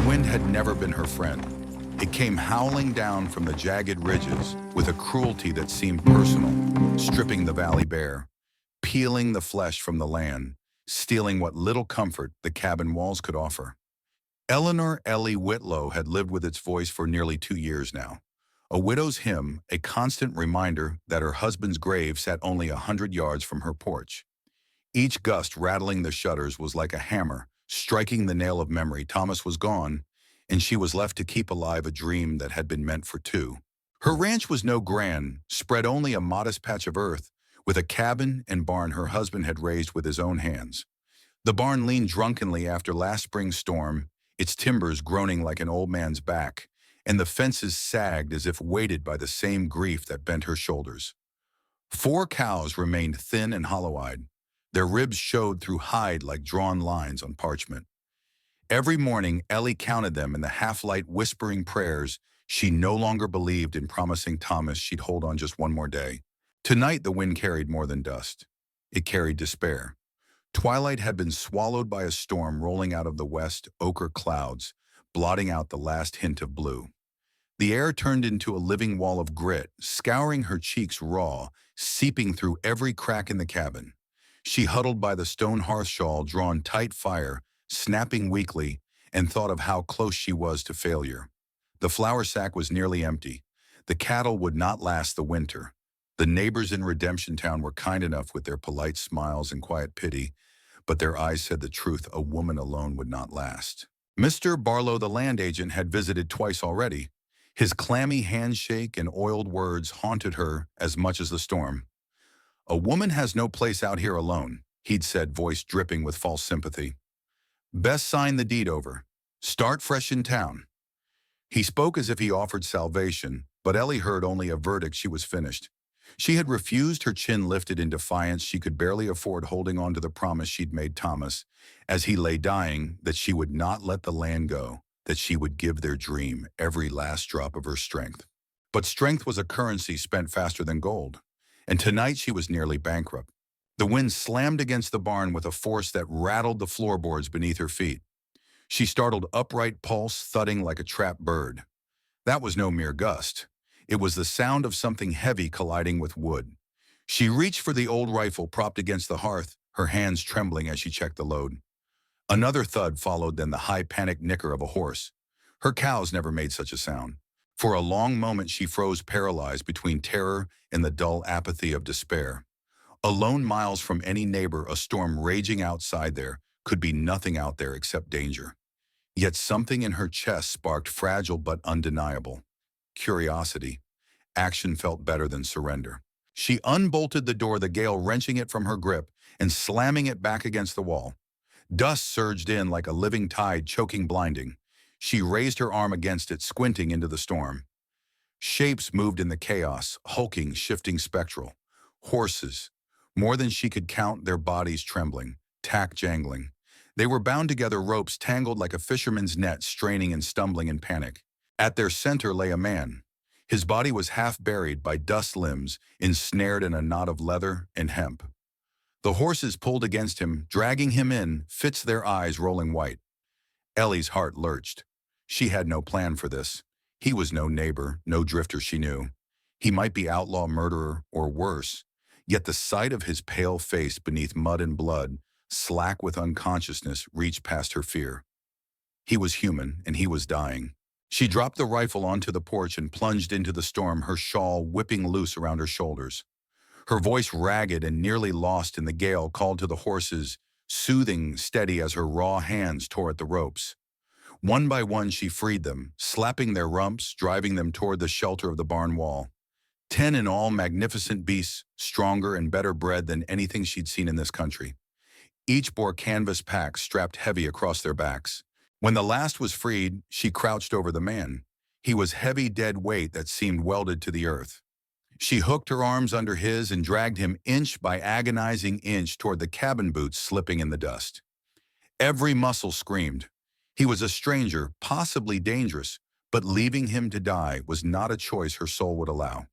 wind had never been her friend. It came howling down from the jagged ridges with a cruelty that seemed personal, stripping the valley bare, peeling the flesh from the land, stealing what little comfort the cabin walls could offer. Eleanor Ellie Whitlow had lived with its voice for nearly 2 years now. A widow's hymn, a constant reminder that her husband's grave sat only 100 yards from her porch. Each gust rattling the shutters was like a hammer, striking the nail of memory. Thomas was gone, and she was left to keep alive a dream that had been meant for two. Her ranch was no grand, spread only a modest patch of earth, with a cabin and barn her husband had raised with his own hands. The barn leaned drunkenly after last spring's storm, its timbers groaning like an old man's back, and the fences sagged as if weighted by the same grief that bent her shoulders. 4 cows remained thin and hollow-eyed. Their ribs showed through hide like drawn lines on parchment. Every morning, Ellie counted them in the half-light whispering prayers. She no longer believed in promising Thomas she'd hold on just one more day. Tonight, the wind carried more than dust. It carried despair. Twilight had been swallowed by a storm rolling out of the west ochre clouds, blotting out the last hint of blue. The air turned into a living wall of grit, scouring her cheeks raw, seeping through every crack in the cabin. She huddled by the stone hearth shawl, drawn tight fire, snapping weakly, and thought of how close she was to failure. The flour sack was nearly empty. The cattle would not last the winter. The neighbors in Redemption Town were kind enough with their polite smiles and quiet pity, but their eyes said the truth: a woman alone would not last. Mr. Barlow, the land agent, had visited twice already. His clammy handshake and oiled words haunted her as much as the storm. "A woman has no place out here alone," he'd said, voice dripping with false sympathy. "Best sign the deed over. Start fresh in town." He spoke as if he offered salvation, but Ellie heard only a verdict: she was finished. She had refused, her chin lifted in defiance. She could barely afford holding on to the promise she'd made Thomas, as he lay dying, that she would not let the land go, that she would give their dream every last drop of her strength. But strength was a currency spent faster than gold, and tonight she was nearly bankrupt. The wind slammed against the barn with a force that rattled the floorboards beneath her feet. She startled upright, pulse thudding like a trapped bird. That was no mere gust. It was the sound of something heavy colliding with wood. She reached for the old rifle propped against the hearth, her hands trembling as she checked the load. Another thud followed, then the high panicked nicker of a horse. Her cows never made such a sound. For a long moment she froze, paralyzed between terror and the dull apathy of despair. Alone, miles from any neighbor, a storm raging outside there, could be nothing out there except danger. Yet something in her chest sparked, fragile but undeniable: curiosity. Action felt better than surrender. She unbolted the door, the gale wrenching it from her grip and slamming it back against the wall. Dust surged in like a living tide, choking, blinding. She raised her arm against it, squinting into the storm. Shapes moved in the chaos, hulking, shifting, spectral. Horses. More than she could count, their bodies trembling, tack jangling. They were bound together, ropes tangled like a fisherman's net, straining and stumbling in panic. At their center lay a man. His body was half buried by dust limbs, ensnared in a knot of leather and hemp. The horses pulled against him, dragging him in, fits their eyes rolling white. Ellie's heart lurched. She had no plan for this. He was no neighbor, no drifter she knew. He might be outlaw, murderer, or worse. Yet the sight of his pale face beneath mud and blood, slack with unconsciousness, reached past her fear. He was human, and he was dying. She dropped the rifle onto the porch and plunged into the storm, her shawl whipping loose around her shoulders. Her voice, ragged and nearly lost in the gale, called to the horses, soothing, steady as her raw hands tore at the ropes. One by one she freed them, slapping their rumps, driving them toward the shelter of the barn wall. 10 in all, magnificent beasts, stronger and better bred than anything she'd seen in this country. Each bore canvas packs strapped heavy across their backs. When the last was freed, she crouched over the man. He was heavy, dead weight that seemed welded to the earth. She hooked her arms under his and dragged him inch by agonizing inch toward the cabin boots slipping in the dust. Every muscle screamed. He was a stranger, possibly dangerous, but leaving him to die was not a choice her soul would allow.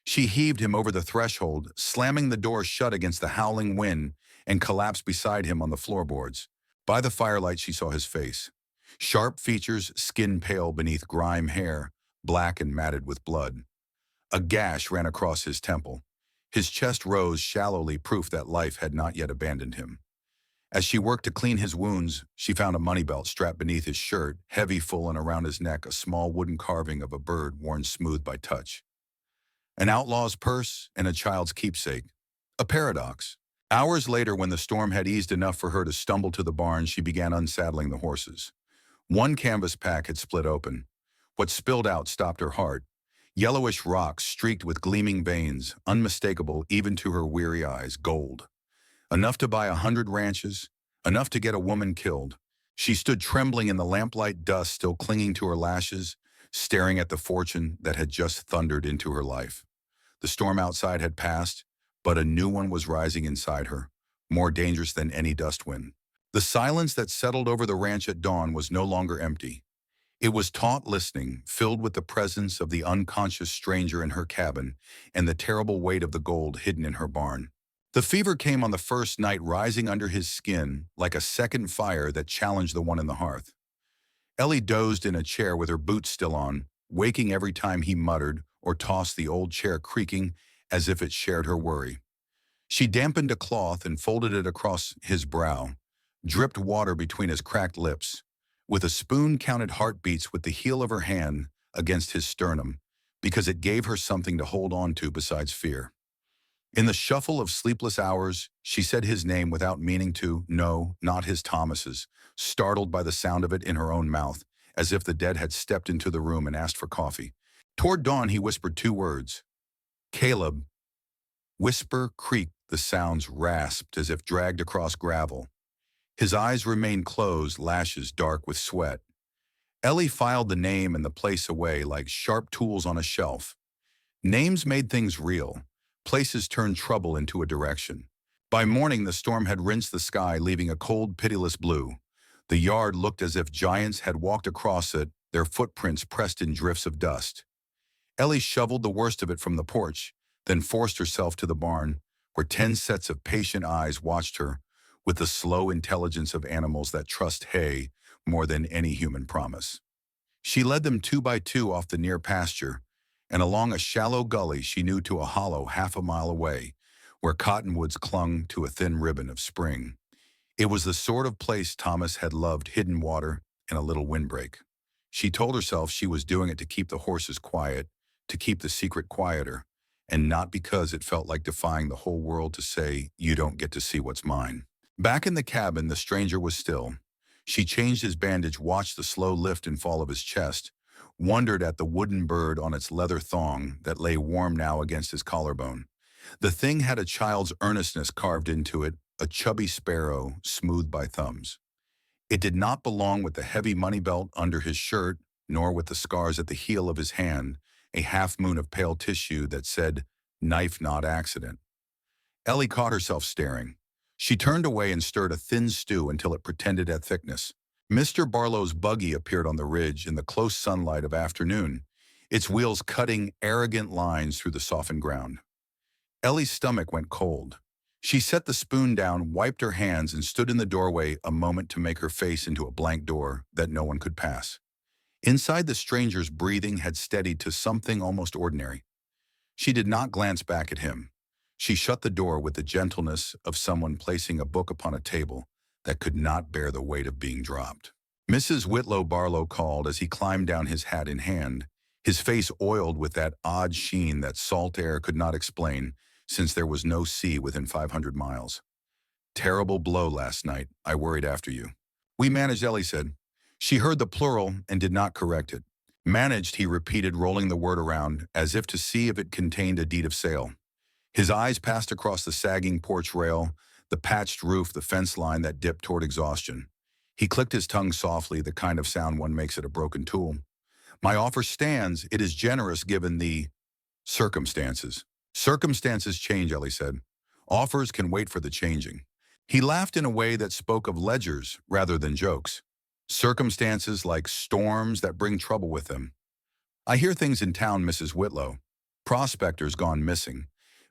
She heaved him over the threshold, slamming the door shut against the howling wind, and collapsed beside him on the floorboards. By the firelight she saw his face. Sharp features, skin pale beneath grime hair, black and matted with blood. A gash ran across his temple. His chest rose shallowly, proof that life had not yet abandoned him. As she worked to clean his wounds, she found a money belt strapped beneath his shirt, heavy, full, and around his neck a small wooden carving of a bird worn smooth by touch. An outlaw's purse and a child's keepsake. A paradox. Hours later, when the storm had eased enough for her to stumble to the barn, she began unsaddling the horses. One canvas pack had split open. What spilled out stopped her heart. Yellowish rocks streaked with gleaming veins, unmistakable even to her weary eyes, gold. Enough to buy 100 ranches, enough to get a woman killed. She stood trembling in the lamplight dust, still clinging to her lashes, staring at the fortune that had just thundered into her life. The storm outside had passed, but a new one was rising inside her, more dangerous than any dust wind. The silence that settled over the ranch at dawn was no longer empty. It was taut listening, filled with the presence of the unconscious stranger in her cabin and the terrible weight of the gold hidden in her barn. The fever came on the first night, rising under his skin like a second fire that challenged the one in the hearth. Ellie dozed in a chair with her boots still on, waking every time he muttered or tossed the old chair creaking as if it shared her worry. She dampened a cloth and folded it across his brow, dripped water between his cracked lips. With a spoon counted heartbeats with the heel of her hand against his sternum, because it gave her something to hold on to besides fear. In the shuffle of sleepless hours, she said his name without meaning to, no, not his Thomas's, startled by the sound of it in her own mouth, as if the dead had stepped into the room and asked for coffee. Toward dawn, he whispered 2 words. Caleb. Whisper creaked, the sounds rasped as if dragged across gravel. His eyes remained closed, lashes dark with sweat. Ellie filed the name and the place away like sharp tools on a shelf. Names made things real. Places turned trouble into a direction. By morning, the storm had rinsed the sky, leaving a cold, pitiless blue. The yard looked as if giants had walked across it, their footprints pressed in drifts of dust. Ellie shoveled the worst of it from the porch, then forced herself to the barn, where 10 sets of patient eyes watched her, with the slow intelligence of animals that trust hay more than any human promise. She led them 2 by 2 off the near pasture, and along a shallow gully she knew to a hollow half a mile away, where cottonwoods clung to a thin ribbon of spring. It was the sort of place Thomas had loved, hidden water and a little windbreak. She told herself she was doing it to keep the horses quiet, to keep the secret quieter, and not because it felt like defying the whole world to say, you don't get to see what's mine. Back in the cabin, the stranger was still. She changed his bandage, watched the slow lift and fall of his chest, wondered at the wooden bird on its leather thong that lay warm now against his collarbone. The thing had a child's earnestness carved into it, a chubby sparrow, smoothed by thumbs. It did not belong with the heavy money belt under his shirt, nor with the scars at the heel of his hand, a half-moon of pale tissue that said, knife not accident. Ellie caught herself staring. She turned away and stirred a thin stew until it pretended at thickness. Mr. Barlow's buggy appeared on the ridge in the close sunlight of afternoon, its wheels cutting arrogant lines through the softened ground. Ellie's stomach went cold. She set the spoon down, wiped her hands, and stood in the doorway a moment to make her face into a blank door that no one could pass. Inside, the stranger's breathing had steadied to something almost ordinary. She did not glance back at him. She shut the door with the gentleness of someone placing a book upon a table that could not bear the weight of being dropped. Mrs. Whitlow Barlow called as he climbed down, his hat in hand, his face oiled with that odd sheen that salt air could not explain, since there was no sea within 500 miles. Terrible blow last night. I worried after you. We managed, Ellie said. She heard the plural and did not correct it. Managed, he repeated, rolling the word around, as if to see if it contained a deed of sale. His eyes passed across the sagging porch rail, the patched roof, the fence line that dipped toward exhaustion. He clicked his tongue softly, the kind of sound one makes at a broken tool. My offer stands. It is generous given the circumstances. Circumstances change, Ellie said. Offers can wait for the changing. He laughed in a way that spoke of ledgers rather than jokes. Circumstances like storms that bring trouble with them. I hear things in town, Mrs. Whitlow. Prospectors gone missing.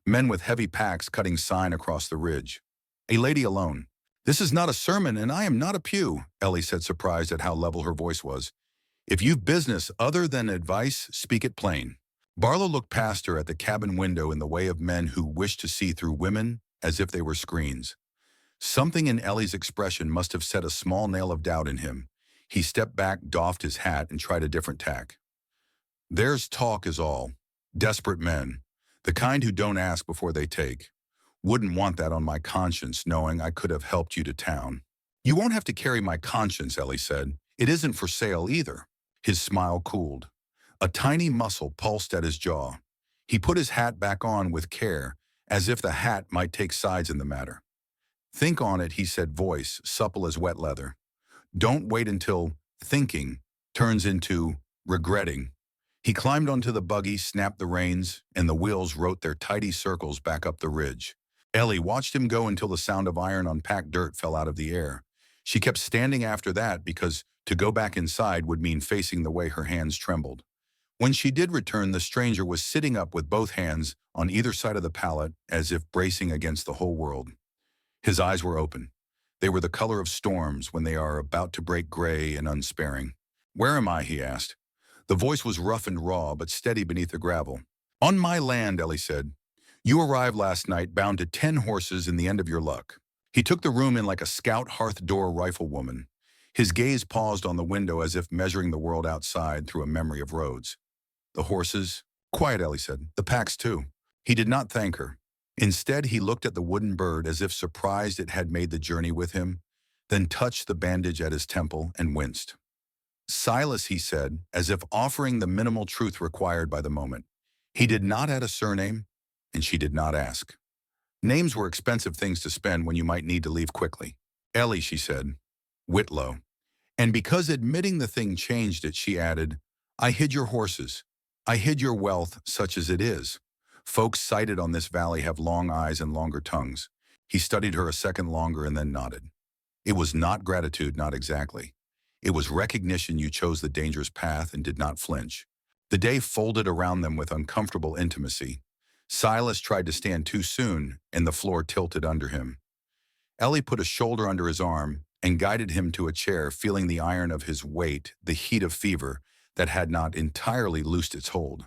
Men with heavy packs cutting sign across the ridge. A lady alone. This is not a sermon, and I am not a pew, Ellie said, surprised at how level her voice was. If you've business other than advice, speak it plain. Barlow looked past her at the cabin window in the way of men who wish to see through women as if they were screens. Something in Ellie's expression must have set a small nail of doubt in him. He stepped back, doffed his hat, and tried a different tack. There's talk is all. Desperate men. The kind who don't ask before they take. Wouldn't want that on my conscience, knowing I could have helped you to town. You won't have to carry my conscience, Ellie said. It isn't for sale either. His smile cooled. A tiny muscle pulsed at his jaw. He put his hat back on with care, as if the hat might take sides in the matter. Think on it, he said, voice supple as wet leather. Don't wait until thinking turns into regretting. He climbed onto the buggy, snapped the reins, and the wheels wrote their tidy circles back up the ridge. Ellie watched him go until the sound of iron on packed dirt fell out of the air. She kept standing after that because to go back inside would mean facing the way her hands trembled. When she did return, the stranger was sitting up with both hands on either side of the pallet as if bracing against the whole world. His eyes were open. They were the color of storms when they are about to break gray and unsparing. Where am I? He asked. The voice was rough and raw, but steady beneath the gravel. On my land, Ellie said. You arrived last night bound to 10 horses in the end of your luck. He took the room in like a scout hearth door riflewoman. His gaze paused on the window as if measuring the world outside through a memory of roads. The horses? Quiet, Ellie said. The packs too. He did not thank her. Instead, he looked at the wooden bird as if surprised it had made the journey with him, then touched the bandage at his temple and winced. Silas, he said, as if offering the minimal truth required by the moment. He did not add a surname, and she did not ask. Names were expensive things to spend when you might need to leave quickly. Ellie, she said. Whitlow. And because admitting the thing changed it, she added, I hid your horses. I hid your wealth, such as it is. Folks sighted on this valley have long eyes and longer tongues. He studied her a second longer and then nodded. It was not gratitude, not exactly. It was recognition you chose the dangerous path and did not flinch. The day folded around them with uncomfortable intimacy. Silas tried to stand too soon, and the floor tilted under him. Ellie put a shoulder under his arm and guided him to a chair, feeling the iron of his weight, the heat of fever that had not entirely loosed its hold.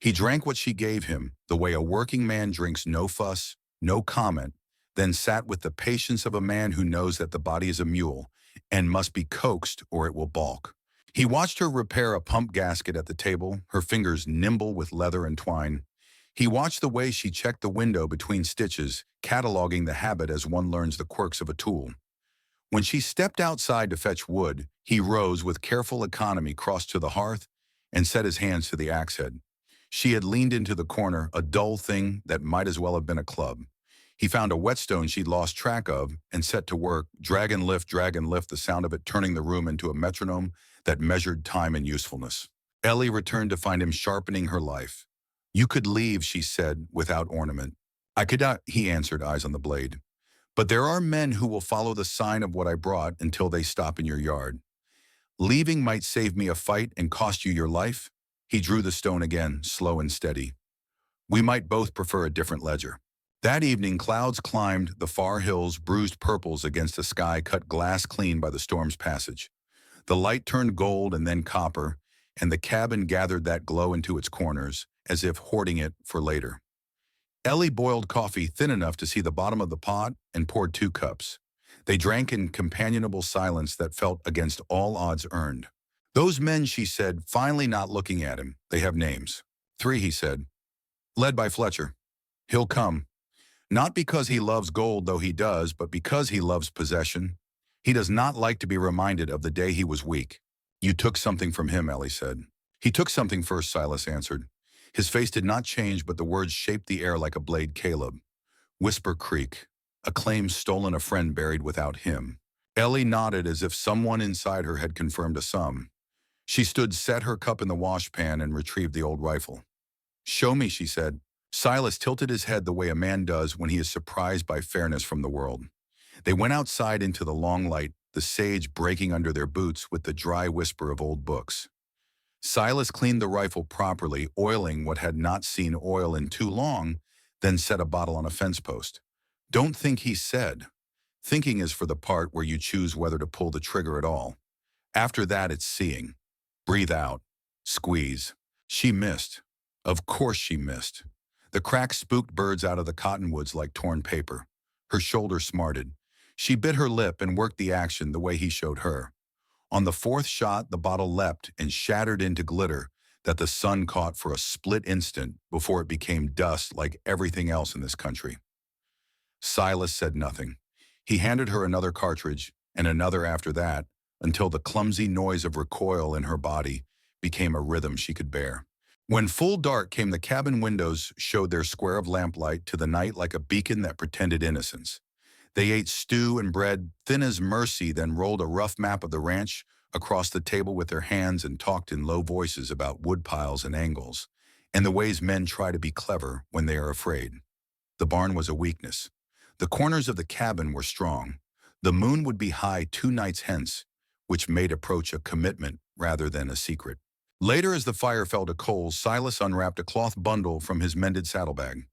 He drank what she gave him, the way a working man drinks, no fuss, no comment, then sat with the patience of a man who knows that the body is a mule and must be coaxed or it will balk. He watched her repair a pump gasket at the table, her fingers nimble with leather and twine. He watched the way she checked the window between stitches, cataloging the habit as one learns the quirks of a tool. When she stepped outside to fetch wood, he rose with careful economy, crossed to the hearth, and set his hands to the axe head. She had leaned into the corner, a dull thing that might as well have been a club. He found a whetstone she'd lost track of and set to work, drag and lift, the sound of it turning the room into a metronome that measured time and usefulness. Ellie returned to find him sharpening her life. You could leave, she said, without ornament. I could not, he answered, eyes on the blade. But there are men who will follow the sign of what I brought until they stop in your yard. Leaving might save me a fight and cost you your life. He drew the stone again, slow and steady. We might both prefer a different ledger. That evening, clouds climbed the far hills, bruised purples against a sky cut glass clean by the storm's passage. The light turned gold and then copper, and the cabin gathered that glow into its corners, as if hoarding it for later. Ellie boiled coffee thin enough to see the bottom of the pot and poured 2 cups. They drank in companionable silence that felt against all odds earned. Those men, she said, finally not looking at him, they have names. 3, he said. Led by Fletcher. He'll come. Not because he loves gold, though he does, but because he loves possession. He does not like to be reminded of the day he was weak. You took something from him, Ellie said. He took something first, Silas answered. His face did not change, but the words shaped the air like a blade. Caleb. Whisper Creek. A claim stolen, a friend buried without him. Ellie nodded as if someone inside her had confirmed a sum. She stood, set her cup in the washpan, and retrieved the old rifle. Show me, she said. Silas tilted his head the way a man does when he is surprised by fairness from the world. They went outside into the long light, the sage breaking under their boots with the dry whisper of old books. Silas cleaned the rifle properly, oiling what had not seen oil in too long, then set a bottle on a fence post. Don't think he said. Thinking is for the part where you choose whether to pull the trigger at all. After that, it's seeing. Breathe out. Squeeze. She missed. Of course she missed. The crack spooked birds out of the cottonwoods like torn paper. Her shoulder smarted. She bit her lip and worked the action the way he showed her. On the fourth shot, the bottle leapt and shattered into glitter that the sun caught for a split instant before it became dust like everything else in this country. Silas said nothing. He handed her another cartridge and another after that until the clumsy noise of recoil in her body became a rhythm she could bear. When full dark came, the cabin windows showed their square of lamplight to the night like a beacon that pretended innocence. They ate stew and bread thin as mercy, then rolled a rough map of the ranch across the table with their hands and talked in low voices about woodpiles and angles, and the ways men try to be clever when they are afraid. The barn was a weakness. The corners of the cabin were strong. The moon would be high 2 nights hence, which made approach a commitment rather than a secret. Later, as the fire fell to coals, Silas unwrapped a cloth bundle from his mended saddlebag.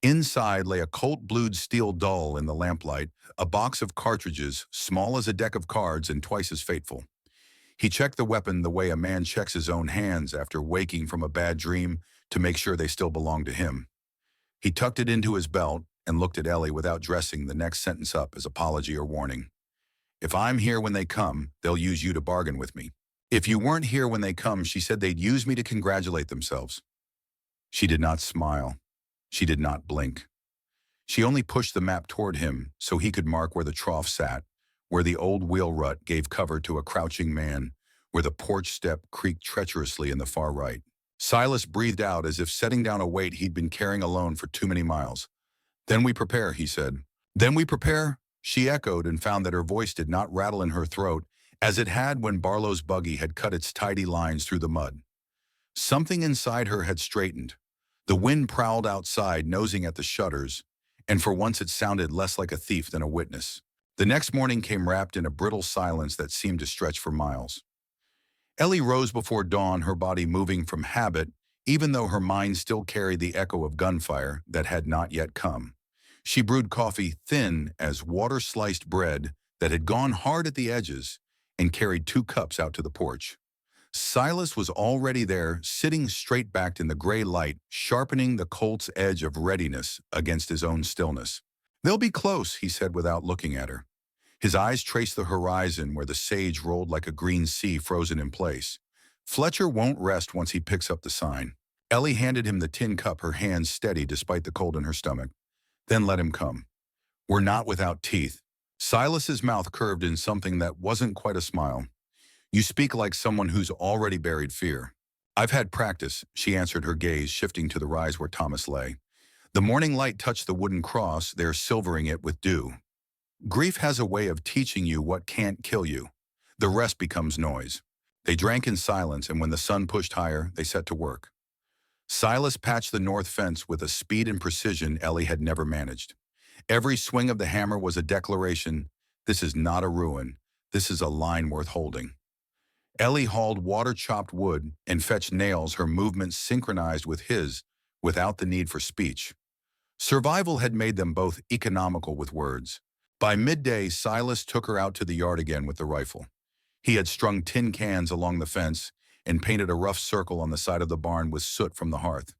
Inside lay a Colt-blued steel dull in the lamplight, a box of cartridges, small as a deck of cards and twice as fateful. He checked the weapon the way a man checks his own hands after waking from a bad dream to make sure they still belong to him. He tucked it into his belt and looked at Ellie without dressing the next sentence up as apology or warning. If I'm here when they come, they'll use you to bargain with me. If you weren't here when they come, she said they'd use me to congratulate themselves. She did not smile. She did not blink. She only pushed the map toward him so he could mark where the trough sat, where the old wheel rut gave cover to a crouching man, where the porch step creaked treacherously in the far right. Silas breathed out as if setting down a weight he'd been carrying alone for too many miles. Then we prepare, he said. Then we prepare? She echoed and found that her voice did not rattle in her throat as it had when Barlow's buggy had cut its tidy lines through the mud. Something inside her had straightened. The wind prowled outside, nosing at the shutters, and for once it sounded less like a thief than a witness. The next morning came wrapped in a brittle silence that seemed to stretch for miles. Ellie rose before dawn, her body moving from habit, even though her mind still carried the echo of gunfire that had not yet come. She brewed coffee thin as water-sliced bread that had gone hard at the edges and carried 2 cups out to the porch. Silas was already there, sitting straight-backed in the gray light, sharpening the Colt's edge of readiness against his own stillness. They'll be close, he said without looking at her. His eyes traced the horizon where the sage rolled like a green sea frozen in place. Fletcher won't rest once he picks up the sign. Ellie handed him the tin cup, her hands steady despite the cold in her stomach. Then let him come. We're not without teeth. Silas's mouth curved in something that wasn't quite a smile. You speak like someone who's already buried fear. I've had practice, she answered, her gaze shifting to the rise where Thomas lay. The morning light touched the wooden cross, there silvering it with dew. Grief has a way of teaching you what can't kill you. The rest becomes noise. They drank in silence, and when the sun pushed higher, they set to work. Silas patched the north fence with a speed and precision Ellie had never managed. Every swing of the hammer was a declaration, this is not a ruin, this is a line worth holding. Ellie hauled water-chopped wood and fetched nails, her movements synchronized with his, without the need for speech. Survival had made them both economical with words. By midday, Silas took her out to the yard again with the rifle. He had strung tin cans along the fence and painted a rough circle on the side of the barn with soot from the hearth.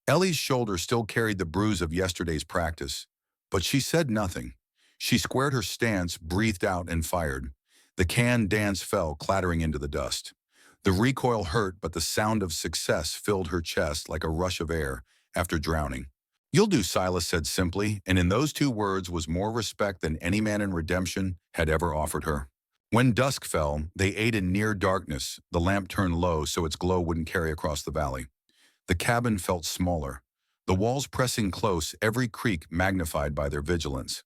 Ellie's shoulder still carried the bruise of yesterday's practice, but she said nothing. She squared her stance, breathed out, and fired. The can dance fell, clattering into the dust. The recoil hurt, but the sound of success filled her chest like a rush of air after drowning. You'll do, Silas said simply, and in those 2 words was more respect than any man in redemption had ever offered her. When dusk fell, they ate in near darkness. The lamp turned low so its glow wouldn't carry across the valley. The cabin felt smaller, the walls pressing close, every creak magnified by their vigilance.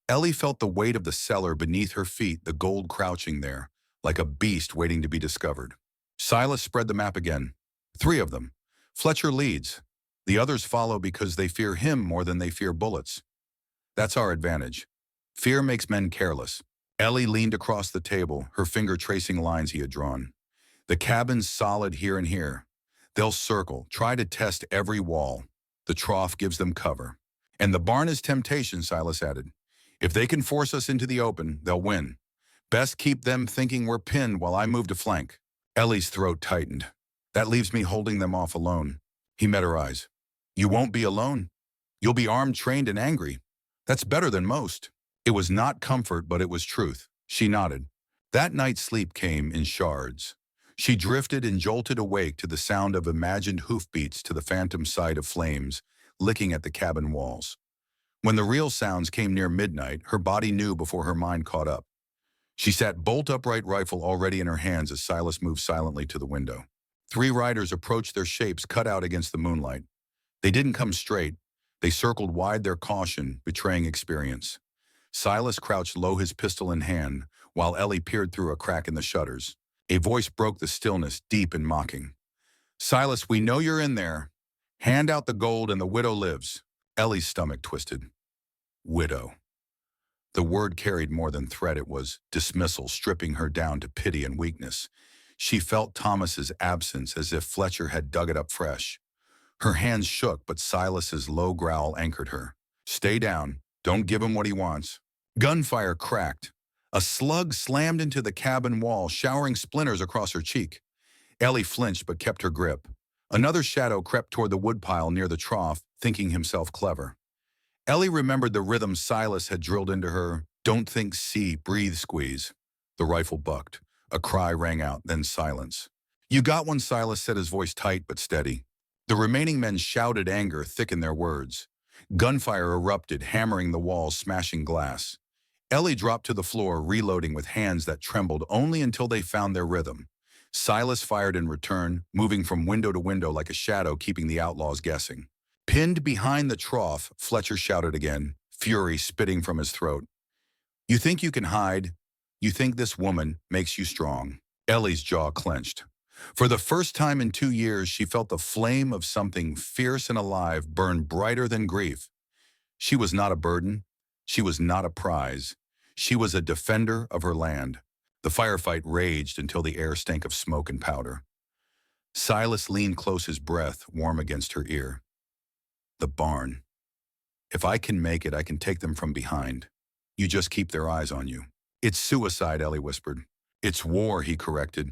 Ellie felt the weight of the cellar beneath her feet, the gold crouching there, like a beast waiting to be discovered. Silas spread the map again. 3 of them. Fletcher leads. The others follow because they fear him more than they fear bullets. That's our advantage. Fear makes men careless. Ellie leaned across the table, her finger tracing lines he had drawn. The cabin's solid here and here. They'll circle, try to test every wall. The trough gives them cover. And the barn is temptation, Silas added. If they can force us into the open, they'll win. Best keep them thinking we're pinned while I move to flank. Ellie's throat tightened. That leaves me holding them off alone. He met her eyes. You won't be alone. You'll be armed, trained, and angry. That's better than most. It was not comfort, but it was truth. She nodded. That night's sleep came in shards. She drifted and jolted awake to the sound of imagined hoofbeats, to the phantom sight of flames licking at the cabin walls. When the real sounds came near midnight, her body knew before her mind caught up. She sat bolt upright, rifle already in her hands, as Silas moved silently to the window. 3 riders approached, their shapes cut out against the moonlight. They didn't come straight. They circled wide, their caution betraying experience. Silas crouched low, his pistol in hand, while Ellie peered through a crack in the shutters. A voice broke the stillness, deep and mocking. Silas, we know you're in there. Hand out the gold and the widow lives. Ellie's stomach twisted. Widow. The word carried more than threat. It was dismissal, stripping her down to pity and weakness. She felt Thomas's absence as if Fletcher had dug it up fresh. Her hands shook, but Silas's low growl anchored her. Stay down. Don't give him what he wants. Gunfire cracked. A slug slammed into the cabin wall, showering splinters across her cheek. Ellie flinched but kept her grip. Another shadow crept toward the woodpile near the trough, thinking himself clever. Ellie remembered the rhythm Silas had drilled into her. Don't think, see, breathe, squeeze. The rifle bucked. A cry rang out, then silence. You got one, Silas said, his voice tight but steady. The remaining men shouted, anger thick in their words. Gunfire erupted, hammering the walls, smashing glass. Ellie dropped to the floor, reloading with hands that trembled only until they found their rhythm. Silas fired in return, moving from window to window like a shadow, keeping the outlaws guessing. Pinned behind the trough, Fletcher shouted again, fury spitting from his throat. You think you can hide? You think this woman makes you strong? Ellie's jaw clenched. For the first time in 2 years, she felt the flame of something fierce and alive burn brighter than grief. She was not a burden. She was not a prize. She was a defender of her land. The firefight raged until the air stank of smoke and powder. Silas leaned close, his breath warm against her ear. The barn. If I can make it, I can take them from behind. You just keep their eyes on you. It's suicide, Ellie whispered. It's war, he corrected.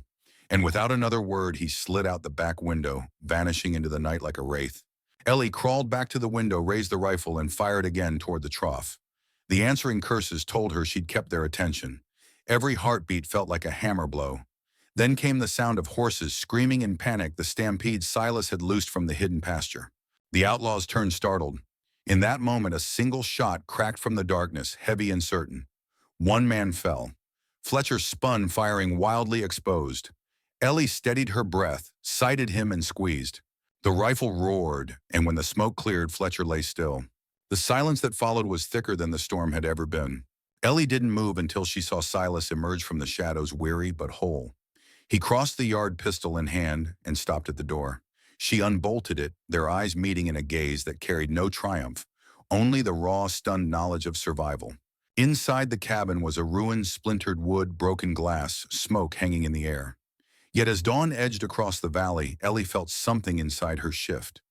And without another word, he slid out the back window, vanishing into the night like a wraith. Ellie crawled back to the window, raised the rifle, and fired again toward the trough. The answering curses told her she'd kept their attention. Every heartbeat felt like a hammer blow. Then came the sound of horses screaming in panic, the stampede Silas had loosed from the hidden pasture. The outlaws turned startled. In that moment, a single shot cracked from the darkness, heavy and certain. One man fell. Fletcher spun, firing wildly, exposed. Ellie steadied her breath, sighted him, and squeezed. The rifle roared, and when the smoke cleared, Fletcher lay still. The silence that followed was thicker than the storm had ever been. Ellie didn't move until she saw Silas emerge from the shadows, weary but whole. He crossed the yard, pistol in hand, and stopped at the door. She unbolted it, their eyes meeting in a gaze that carried no triumph, only the raw, stunned knowledge of survival. Inside the cabin was a ruined, splintered wood, broken glass, smoke hanging in the air. Yet as dawn edged across the valley, Ellie felt something inside her shift.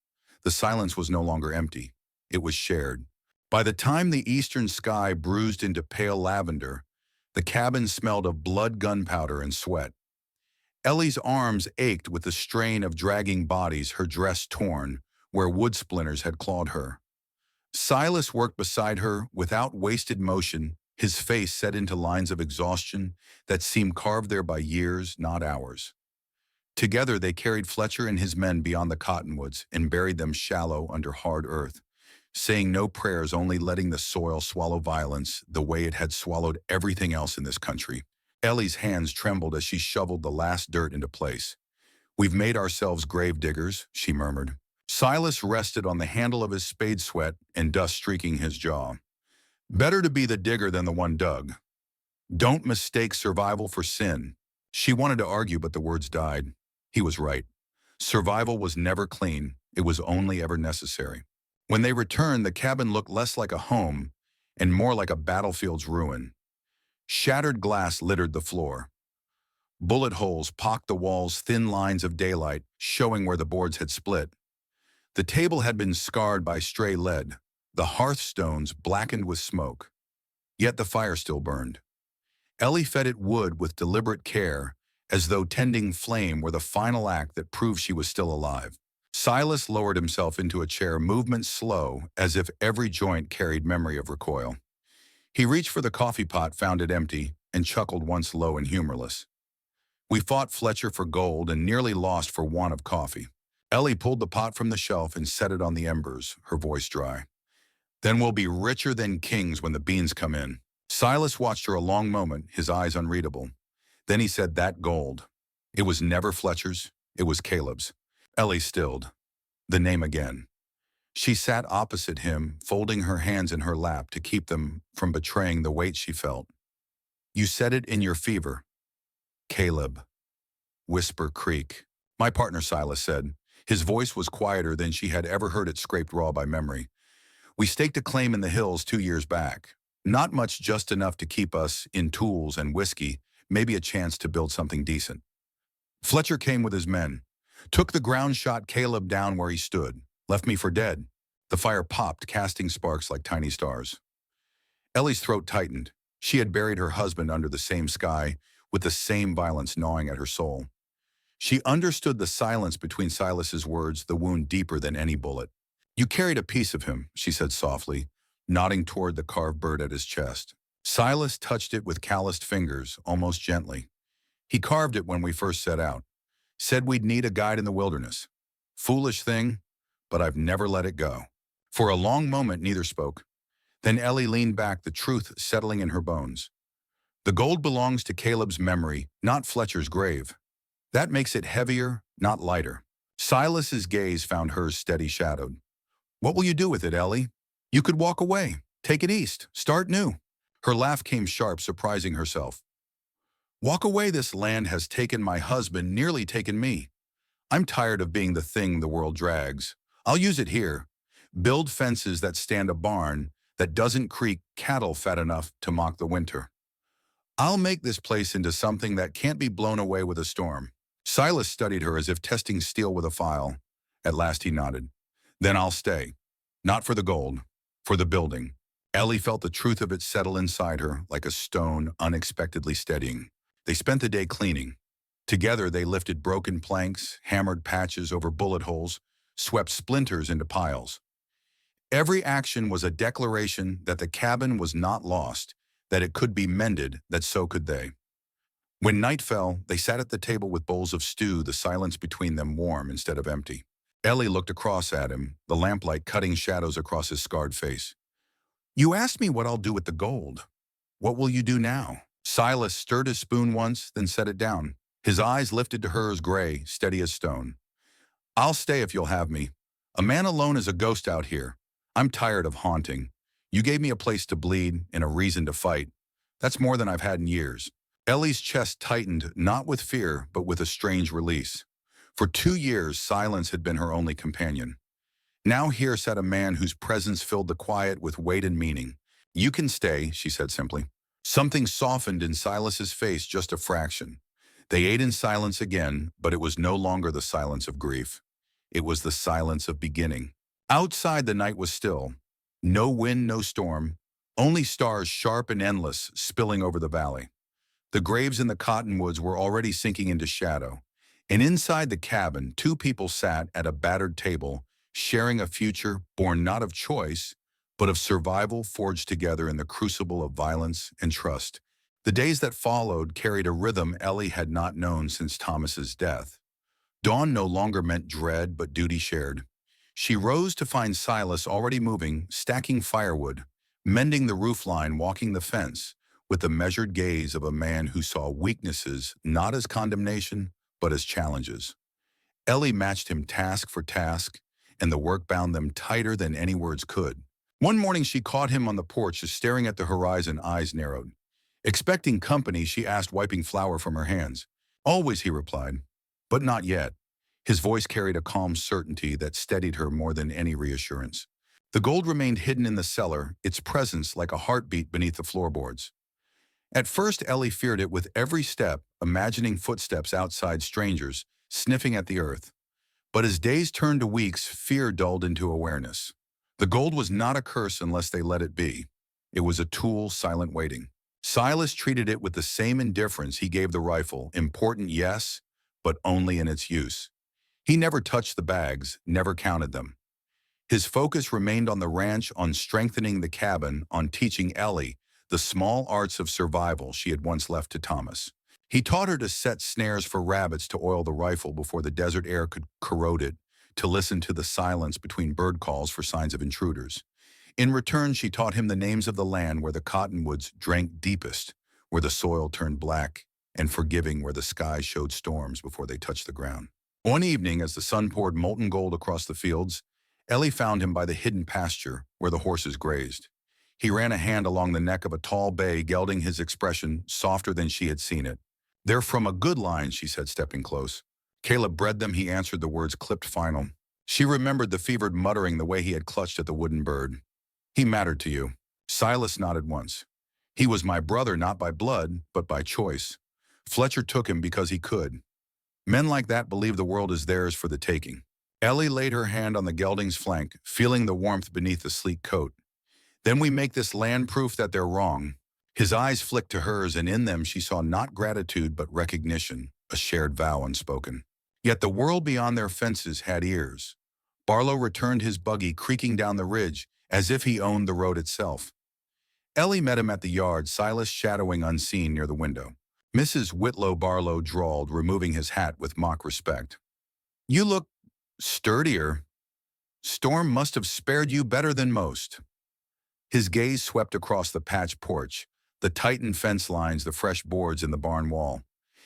The silence was no longer empty. It was shared. By the time the eastern sky bruised into pale lavender, the cabin smelled of blood, gunpowder, and sweat. Ellie's arms ached with the strain of dragging bodies, her dress torn, where wood splinters had clawed her. Silas worked beside her without wasted motion, his face set into lines of exhaustion that seemed carved there by years, not hours. Together they carried Fletcher and his men beyond the cottonwoods and buried them shallow under hard earth, saying no prayers, only letting the soil swallow violence the way it had swallowed everything else in this country. Ellie's hands trembled as she shoveled the last dirt into place. We've made ourselves grave diggers, she murmured. Silas rested on the handle of his spade, sweat and dust streaking his jaw. Better to be the digger than the one dug. Don't mistake survival for sin. She wanted to argue, but the words died. He was right. Survival was never clean. It was only ever necessary. When they returned, the cabin looked less like a home and more like a battlefield's ruin. Shattered glass littered the floor. Bullet holes pocked the walls, thin lines of daylight showing where the boards had split. The table had been scarred by stray lead, the hearthstones blackened with smoke. Yet the fire still burned. Ellie fed it wood with deliberate care, as though tending flame were the final act that proved she was still alive. Silas lowered himself into a chair, movement slow, as if every joint carried memory of recoil. He reached for the coffee pot, found it empty, and chuckled once low and humorless. We fought Fletcher for gold and nearly lost for want of coffee. Ellie pulled the pot from the shelf and set it on the embers, her voice dry. Then we'll be richer than kings when the beans come in. Silas watched her a long moment, his eyes unreadable. Then he said, that gold. It was never Fletcher's, it was Caleb's. Ellie stilled. The name again. She sat opposite him, folding her hands in her lap to keep them from betraying the weight she felt. You said it in your fever. Caleb. Whisper Creek. My partner, Silas said. His voice was quieter than she had ever heard it, scraped raw by memory. We staked a claim in the hills 2 years back. Not much, just enough to keep us in tools and whiskey, maybe a chance to build something decent. Fletcher came with his men, took the ground, shot Caleb down where he stood, left me for dead. The fire popped, casting sparks like tiny stars. Ellie's throat tightened. She had buried her husband under the same sky, with the same violence gnawing at her soul. She understood the silence between Silas's words, the wound deeper than any bullet. You carried a piece of him, she said softly, nodding toward the carved bird at his chest. Silas touched it with calloused fingers, almost gently. He carved it when we first set out. Said we'd need a guide in the wilderness. Foolish thing, but I've never let it go. For a long moment, neither spoke. Then Ellie leaned back, the truth settling in her bones. The gold belongs to Caleb's memory, not Fletcher's grave. That makes it heavier, not lighter. Silas's gaze found hers steady, shadowed. What will you do with it, Ellie? You could walk away, take it east, start new. Her laugh came sharp, surprising herself. Walk away. This land has taken my husband, nearly taken me. I'm tired of being the thing the world drags. I'll use it here. Build fences that stand a barn that doesn't creak cattle fat enough to mock the winter. I'll make this place into something that can't be blown away with a storm. Silas studied her as if testing steel with a file. At last he nodded. Then I'll stay. Not for the gold, for the building. Ellie felt the truth of it settle inside her like a stone, unexpectedly steadying. They spent the day cleaning. Together they lifted broken planks, hammered patches over bullet holes, swept splinters into piles. Every action was a declaration that the cabin was not lost, that it could be mended, that so could they. When night fell, they sat at the table with bowls of stew, the silence between them warm instead of empty. Ellie looked across at him, the lamplight cutting shadows across his scarred face. You asked me what I'll do with the gold. What will you do now? Silas stirred his spoon once, then set it down. His eyes lifted to hers, gray, steady as stone. I'll stay if you'll have me. A man alone is a ghost out here. I'm tired of haunting. You gave me a place to bleed and a reason to fight. That's more than I've had in years. Ellie's chest tightened, not with fear, but with a strange release. For 2 years, silence had been her only companion. Now here sat a man whose presence filled the quiet with weight and meaning. You can stay, she said simply. Something softened in Silas's face, just a fraction. They ate in silence again, but it was no longer the silence of grief. It was the silence of beginning. Outside, the night was still. No wind, no storm, only stars sharp and endless spilling over the valley. The graves in the cottonwoods were already sinking into shadow. And inside the cabin, 2 people sat at a battered table, sharing a future born not of choice, but of survival forged together in the crucible of violence and trust. The days that followed carried a rhythm Ellie had not known since Thomas's death. Dawn no longer meant dread, but duty shared. She rose to find Silas already moving, stacking firewood, mending the roofline, walking the fence, with the measured gaze of a man who saw weaknesses not as condemnation, but as challenges. Ellie matched him task for task, and the work bound them tighter than any words could. One morning she caught him on the porch, just staring at the horizon, eyes narrowed. Expecting company, she asked, wiping flour from her hands. Always, he replied, but not yet. His voice carried a calm certainty that steadied her more than any reassurance. The gold remained hidden in the cellar, its presence like a heartbeat beneath the floorboards. At first, Ellie feared it with every step, imagining footsteps outside, strangers, sniffing at the earth. But as days turned to weeks, fear dulled into awareness. The gold was not a curse unless they let it be. It was a tool, silent waiting. Silas treated it with the same indifference he gave the rifle, important yes, but only in its use. He never touched the bags, never counted them. His focus remained on the ranch, on strengthening the cabin, on teaching Ellie the small arts of survival she had once left to Thomas. He taught her to set snares for rabbits, to oil the rifle before the desert air could corrode it, to listen to the silence between bird calls for signs of intruders. In return, she taught him the names of the land where the cottonwoods drank deepest, where the soil turned black, and forgiving where the sky showed storms before they touched the ground. One evening, as the sun poured molten gold across the fields, Ellie found him by the hidden pasture where the horses grazed. He ran a hand along the neck of a tall bay, gelding, his expression softer than she had seen it. "They're from a good line," she said, stepping close. "Caleb bred them," he answered, the words clipped final. She remembered the fevered muttering, the way he had clutched at the wooden bird. "He mattered to you." Silas nodded once. "He was my brother, not by blood, but by choice. Fletcher took him because he could. Men like that believe the world is theirs for the taking." Ellie laid her hand on the gelding's flank, feeling the warmth beneath the sleek coat. "Then we make this land proof that they're wrong." His eyes flicked to hers, and in them she saw not gratitude but recognition, a shared vow unspoken. Yet the world beyond their fences had ears. Barlow returned his buggy, creaking down the ridge, as if he owned the road itself. Ellie met him at the yard, Silas shadowing unseen near the window. "Mrs. Whitlow," Barlow drawled, removing his hat with mock respect. "You look sturdier. Storm must have spared you better than most." His gaze swept across the patch porch, the tightened fence lines, the fresh boards in the barn wall.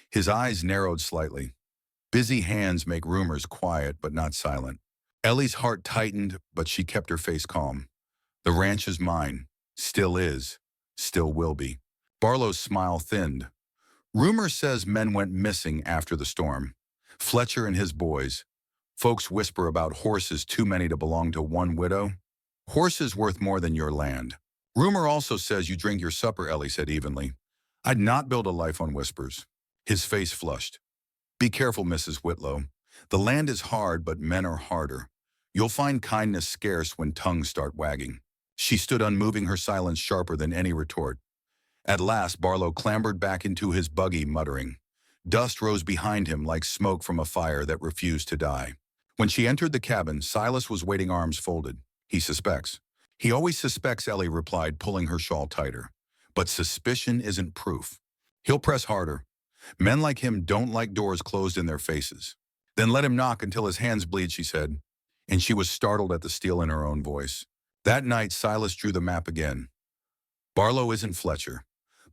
His eyes narrowed slightly. Busy hands make rumors quiet but not silent. Ellie's heart tightened, but she kept her face calm. "The ranch is mine. Still is. Still will be." Barlow's smile thinned. "Rumor says men went missing after the storm. Fletcher and his boys. Folks whisper about horses too many to belong to one widow. Horses worth more than your land. Rumor also says you drink your supper," Ellie said evenly. "I'd not build a life on whispers." His face flushed. "Be careful, Mrs. Whitlow. The land is hard, but men are harder. You'll find kindness scarce when tongues start wagging." She stood unmoving, her silence sharper than any retort. At last, Barlow clambered back into his buggy, muttering. Dust rose behind him like smoke from a fire that refused to die. When she entered the cabin, Silas was waiting, arms folded. "He suspects." "He always suspects," Ellie replied, pulling her shawl tighter. "But suspicion isn't proof. He'll press harder. Men like him don't like doors closed in their faces." "Then let him knock until his hands bleed," she said, and she was startled at the steel in her own voice. That night, Silas drew the map again. "Barlow isn't Fletcher,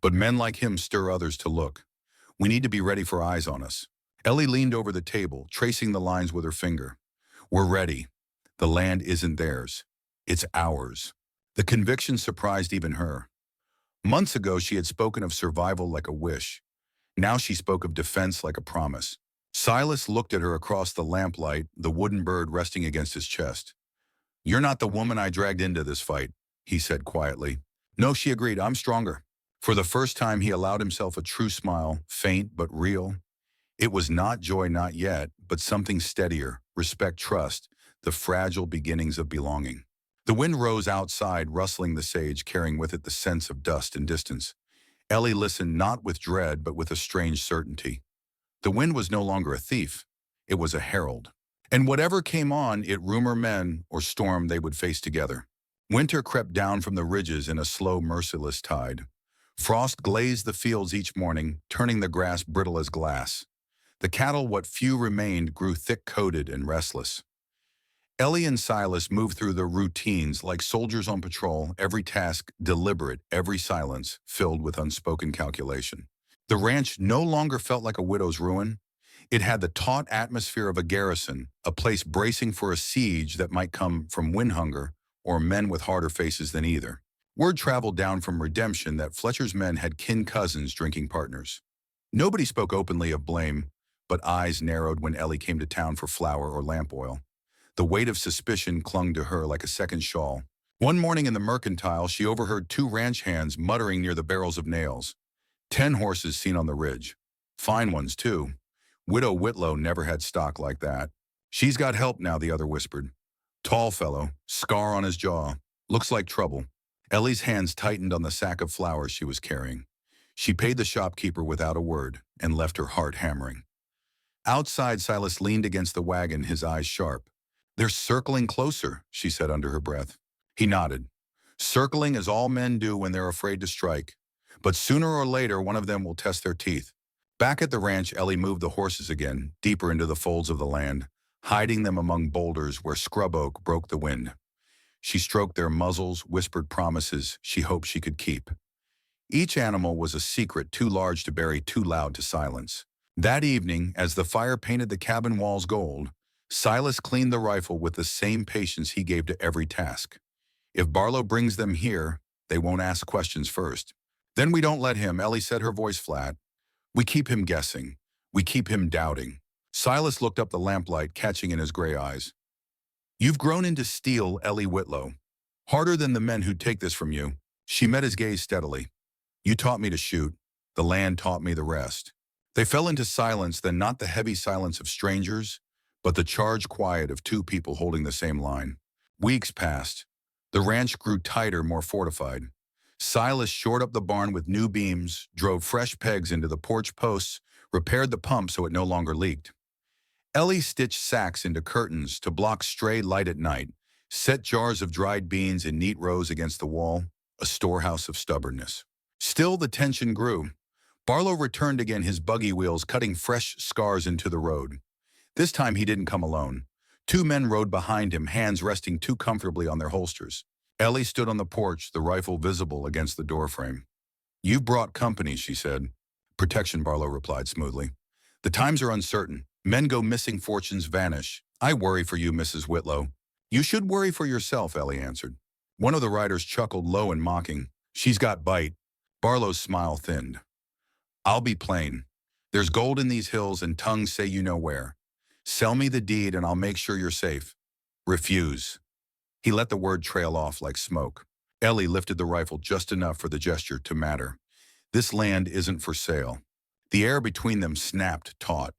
but men like him stir others to look. We need to be ready for eyes on us." Ellie leaned over the table, tracing the lines with her finger. "We're ready. The land isn't theirs. It's ours." The conviction surprised even her. Months ago, she had spoken of survival like a wish. Now she spoke of defense like a promise. Silas looked at her across the lamplight, the wooden bird resting against his chest. "You're not the woman I dragged into this fight," he said quietly. "No," she agreed, "I'm stronger." For the first time, he allowed himself a true smile, faint but real. It was not joy, not yet, but something steadier, respect, trust, the fragile beginnings of belonging. The wind rose outside, rustling the sage, carrying with it the sense of dust and distance. Ellie listened not with dread, but with a strange certainty. The wind was no longer a thief. It was a herald. And whatever came on, it rumor men or storm they would face together. Winter crept down from the ridges in a slow, merciless tide. Frost glazed the fields each morning, turning the grass brittle as glass. The cattle, what few remained, grew thick-coated and restless. Ellie and Silas moved through their routines like soldiers on patrol, every task deliberate, every silence filled with unspoken calculation. The ranch no longer felt like a widow's ruin. It had the taut atmosphere of a garrison, a place bracing for a siege that might come from wind hunger or men with harder faces than either. Word traveled down from Redemption that Fletcher's men had kin cousins, drinking partners. Nobody spoke openly of blame, but eyes narrowed when Ellie came to town for flour or lamp oil. The weight of suspicion clung to her like a second shawl. One morning in the mercantile, she overheard two ranch hands muttering near the barrels of nails. 10 horses seen on the ridge. Fine ones, too. Widow Whitlow never had stock like that. "She's got help now," the other whispered. "Tall fellow, scar on his jaw. Looks like trouble." Ellie's hands tightened on the sack of flowers she was carrying. She paid the shopkeeper without a word and left her heart hammering. Outside, Silas leaned against the wagon, his eyes sharp. "They're circling closer," she said under her breath. He nodded. "Circling is all men do when they're afraid to strike. But sooner or later, one of them will test their teeth." Back at the ranch, Ellie moved the horses again, deeper into the folds of the land, hiding them among boulders where scrub oak broke the wind. She stroked their muzzles, whispered promises she hoped she could keep. Each animal was a secret too large to bury, too loud to silence. That evening, as the fire painted the cabin walls gold, Silas cleaned the rifle with the same patience he gave to every task. "If Barlow brings them here, they won't ask questions first. Then we don't let him," Ellie said, her voice flat. "We keep him guessing. We keep him doubting." Silas looked up the lamplight, catching in his gray eyes. "You've grown into steel, Ellie Whitlow. Harder than the men who take this from you." She met his gaze steadily. "You taught me to shoot. The land taught me the rest." They fell into silence, then not the heavy silence of strangers, but the charged quiet of two people holding the same line. Weeks passed. The ranch grew tighter, more fortified. Silas shored up the barn with new beams, drove fresh pegs into the porch posts, repaired the pump so it no longer leaked. Ellie stitched sacks into curtains to block stray light at night, set jars of dried beans in neat rows against the wall, a storehouse of stubbornness. Still, the tension grew. Barlow returned again, his buggy wheels cutting fresh scars into the road. This time he didn't come alone. Two men rode behind him, hands resting too comfortably on their holsters. Ellie stood on the porch, the rifle visible against the doorframe. "You've brought company," she said. "Protection," Barlow replied smoothly. "The times are uncertain. Men go missing, fortunes vanish. I worry for you, Mrs. Whitlow." "You should worry for yourself," Ellie answered. One of the riders chuckled low and mocking. "She's got bite." Barlow's smile thinned. "I'll be plain. There's gold in these hills and tongues say you know where. Sell me the deed and I'll make sure you're safe." "Refuse." He let the word trail off like smoke. Ellie lifted the rifle just enough for the gesture to matter. "This land isn't for sale." The air between them snapped taut.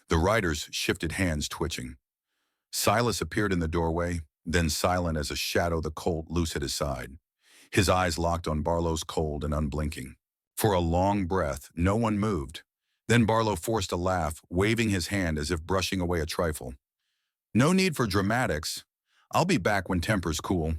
The riders shifted, hands twitching. Silas appeared in the doorway, then silent as a shadow, the Colt loose at his side. His eyes locked on Barlow's, cold and unblinking. For a long breath, no one moved. Then Barlow forced a laugh, waving his hand as if brushing away a trifle. "No need for dramatics. I'll be back when tempers cool."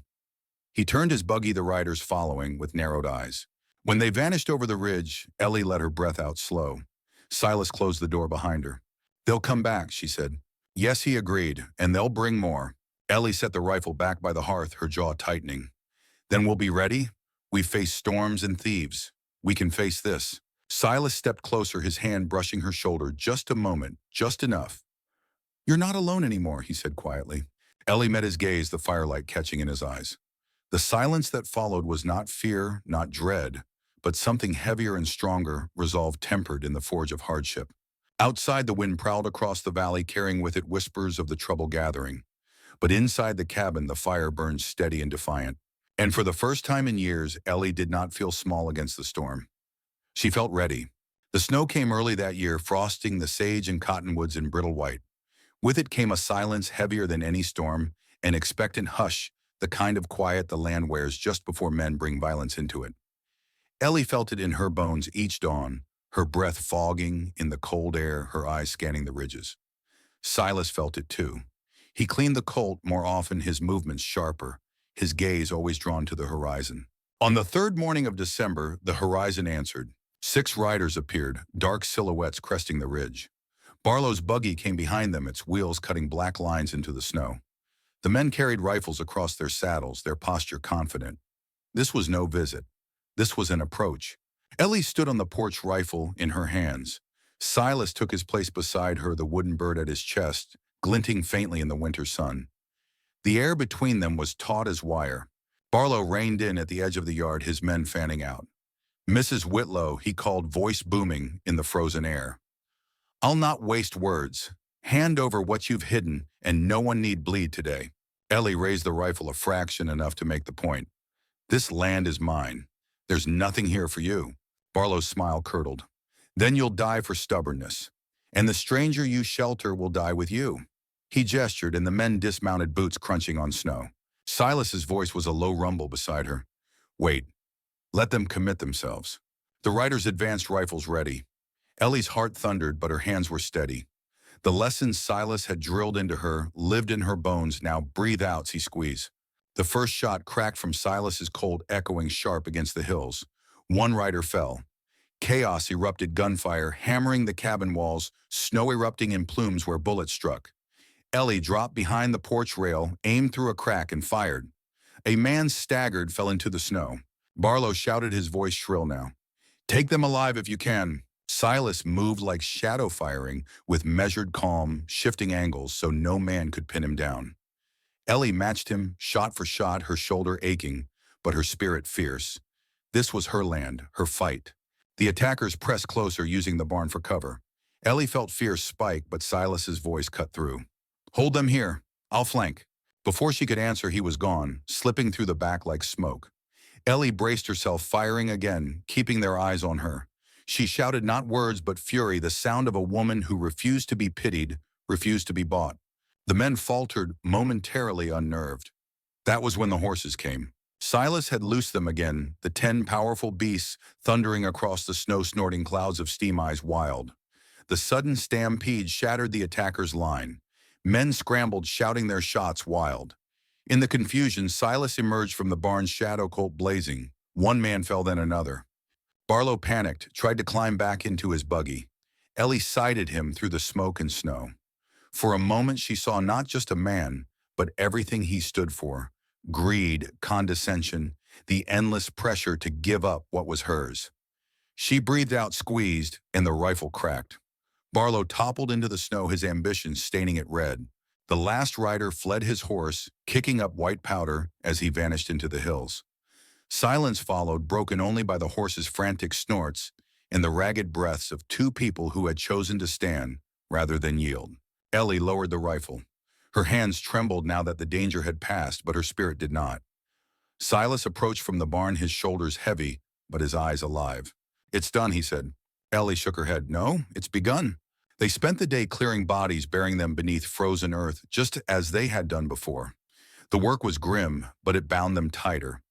He turned his buggy, the riders following, with narrowed eyes. When they vanished over the ridge, Ellie let her breath out slow. Silas closed the door behind her. "They'll come back," she said. "Yes," he agreed, "and they'll bring more." Ellie set the rifle back by the hearth, her jaw tightening. "Then we'll be ready. We've faced storms and thieves. We can face this." Silas stepped closer, his hand brushing her shoulder. "Just a moment, just enough." "You're not alone anymore," he said quietly. Ellie met his gaze, the firelight catching in his eyes. The silence that followed was not fear, not dread, but something heavier and stronger, resolve tempered in the forge of hardship. Outside, the wind prowled across the valley, carrying with it whispers of the trouble gathering. But inside the cabin, the fire burned steady and defiant. And for the first time in years, Ellie did not feel small against the storm. She felt ready. The snow came early that year, frosting the sage and cottonwoods in brittle white. With it came a silence heavier than any storm, an expectant hush, the kind of quiet the land wears just before men bring violence into it. Ellie felt it in her bones each dawn, her breath fogging in the cold air, her eyes scanning the ridges. Silas felt it too. He cleaned the Colt more often, his movements sharper, his gaze always drawn to the horizon. On the third morning of December, the horizon answered. 6 riders appeared, dark silhouettes cresting the ridge. Barlow's buggy came behind them, its wheels cutting black lines into the snow. The men carried rifles across their saddles, their posture confident. This was no visit. This was an approach. Ellie stood on the porch, rifle in her hands. Silas took his place beside her, the wooden bird at his chest, glinting faintly in the winter sun. The air between them was taut as wire. Barlow reined in at the edge of the yard, his men fanning out. "Mrs. Whitlow," he called, voice booming in the frozen air. "I'll not waste words. Hand over what you've hidden, and no one need bleed today." Ellie raised the rifle a fraction, enough to make the point. "This land is mine. There's nothing here for you." Barlow's smile curdled. "Then you'll die for stubbornness. And the stranger you shelter will die with you." He gestured, and the men dismounted, boots crunching on snow. Silas's voice was a low rumble beside her. Wait, let them commit themselves. The riders advanced rifles ready. Ellie's heart thundered, but her hands were steady. The lessons Silas had drilled into her lived in her bones now. Breathe out, he squeezed. The first shot cracked from Silas's Colt, echoing sharp against the hills. One rider fell. Chaos erupted, gunfire hammering the cabin walls, snow erupting in plumes where bullets struck. Ellie dropped behind the porch rail, aimed through a crack, and fired. A man staggered, fell into the snow. Barlow shouted, his voice shrill now. Take them alive if you can. Silas moved like shadow firing, with measured calm, shifting angles so no man could pin him down. Ellie matched him, shot for shot, her shoulder aching, but her spirit fierce. This was her land, her fight. The attackers pressed closer, using the barn for cover. Ellie felt fear spike, but Silas's voice cut through. Hold them here. I'll flank. Before she could answer, he was gone, slipping through the back like smoke. Ellie braced herself, firing again, keeping their eyes on her. She shouted not words but fury, the sound of a woman who refused to be pitied, refused to be bought. The men faltered, momentarily unnerved. That was when the horses came. Silas had loosed them again, the 10 powerful beasts thundering across the snow-snorting clouds of steam, eyes wild. The sudden stampede shattered the attackers' line. Men scrambled, shouting their shots wild. In the confusion, Silas emerged from the barn's shadow, Colt blazing. One man fell, then another. Barlow panicked, tried to climb back into his buggy. Ellie sighted him through the smoke and snow. For a moment, she saw not just a man, but everything he stood for. Greed, condescension, the endless pressure to give up what was hers. She breathed out, squeezed, and the rifle cracked. Barlow toppled into the snow, his ambition staining it red. The last rider fled his horse, kicking up white powder as he vanished into the hills. Silence followed, broken only by the horse's frantic snorts and the ragged breaths of 2 people who had chosen to stand rather than yield. Ellie lowered the rifle. Her hands trembled now that the danger had passed, but her spirit did not. Silas approached from the barn, his shoulders heavy, but his eyes alive. It's done, he said. Ellie shook her head. No, it's begun. They spent the day clearing bodies, burying them beneath frozen earth, just as they had done before. The work was grim, but it bound them tighter.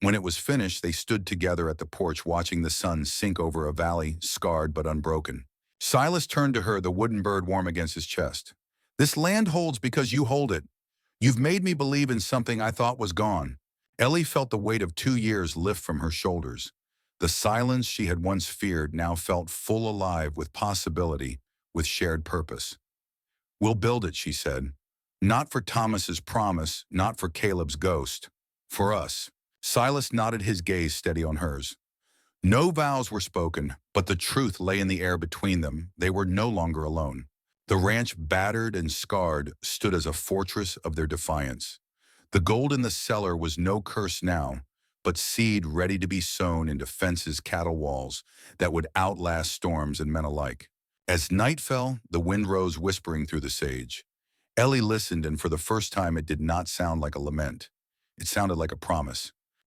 When it was finished, they stood together at the porch, watching the sun sink over a valley, scarred but unbroken. Silas turned to her, the wooden bird warm against his chest. This land holds because you hold it. You've made me believe in something I thought was gone. Ellie felt the weight of 2 years lift from her shoulders. The silence she had once feared now felt full alive with possibility, with shared purpose. We'll build it, she said. Not for Thomas's promise, not for Caleb's ghost. For us. Silas nodded, his gaze steady on hers. No vows were spoken, but the truth lay in the air between them. They were no longer alone. The ranch, battered and scarred, stood as a fortress of their defiance. The gold in the cellar was no curse now, but seed ready to be sown into fences, cattle walls that would outlast storms and men alike. As night fell, the wind rose, whispering through the sage. Ellie listened, and for the first time it did not sound like a lament. It sounded like a promise.